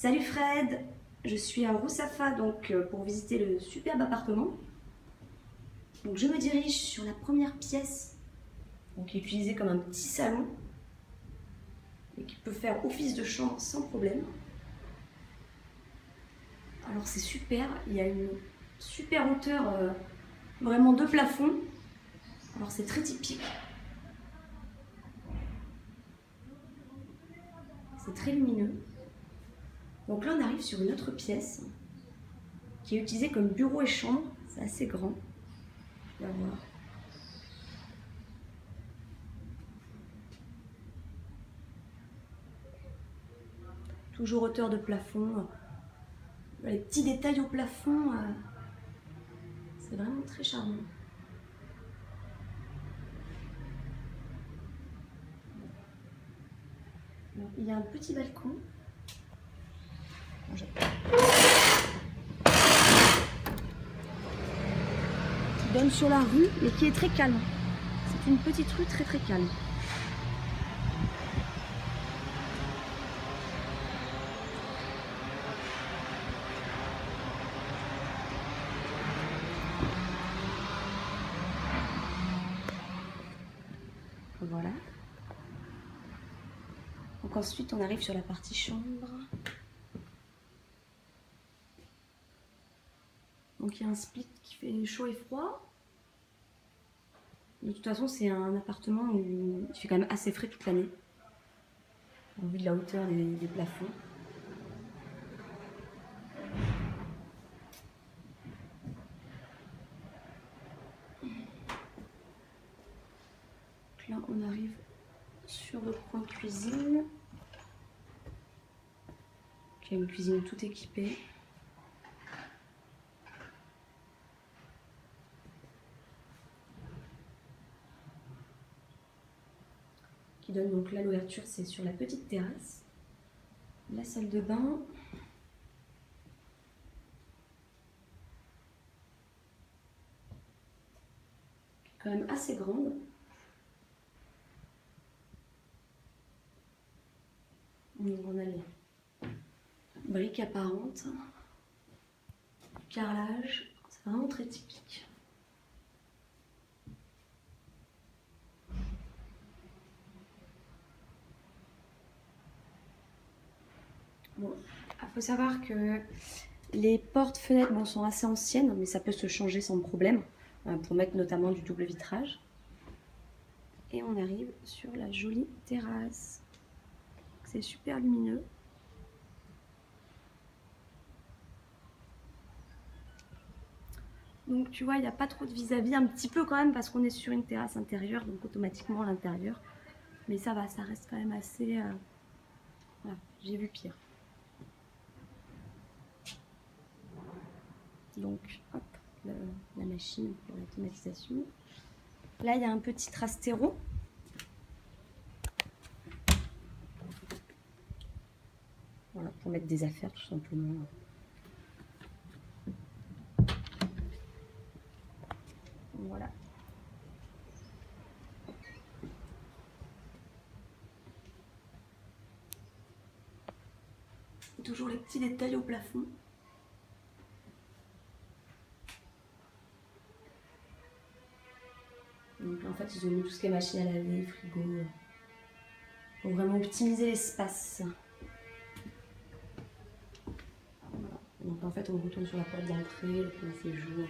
Salut Fred, je suis à Roussafa donc pour visiter le superbe appartement. Donc je me dirige sur la première pièce, donc qui est utilisée comme un petit salon et qui peut faire office de chambre sans problème. Alors c'est super, il y a une super hauteur vraiment de plafond. Alors c'est très typique. C'est très lumineux. Donc là on arrive sur une autre pièce qui est utilisée comme bureau et chambre. C'est assez grand. On va voir. Toujours hauteur de plafond. Les petits détails au plafond, c'est vraiment très charmant. Alors, il y a un petit balcon. Qui donne sur la rue et qui est très calme. C'est une petite rue très très calme. Voilà. Donc ensuite on arrive sur la partie chambre. Donc il y a un split qui fait chaud et froid. De toute façon c'est un appartement où il fait quand même assez frais toute l'année. Au vu de la hauteur des plafonds. Donc là on arrive sur le coin cuisine. Il y a une cuisine toute équipée. Qui donne donc là l'ouverture, c'est sur la petite terrasse. La salle de bain. Qui est quand même assez grande. Donc on a les briques apparentes. Carrelage, c'est vraiment très typique. Bon, il faut savoir que les portes-fenêtres sont assez anciennes, mais ça peut se changer sans problème, pour mettre notamment du double vitrage. Et on arrive sur la jolie terrasse. C'est super lumineux. Donc tu vois, il n'y a pas trop de vis-à-vis, un petit peu quand même parce qu'on est sur une terrasse intérieure, donc automatiquement à l'intérieur. Mais ça va, ça reste quand même assez... Voilà, j'ai vu pire. Donc, hop, la machine pour la climatisation. Là, il y a un petit trastero. Voilà, pour mettre des affaires tout simplement. Voilà. Toujours les petits détails au plafond. Donc là, en fait, ils ont mis tout ce qui est machine à laver, frigo, pour vraiment optimiser l'espace. Voilà. Donc en fait, on retourne sur la porte d'entrée, le point séjour.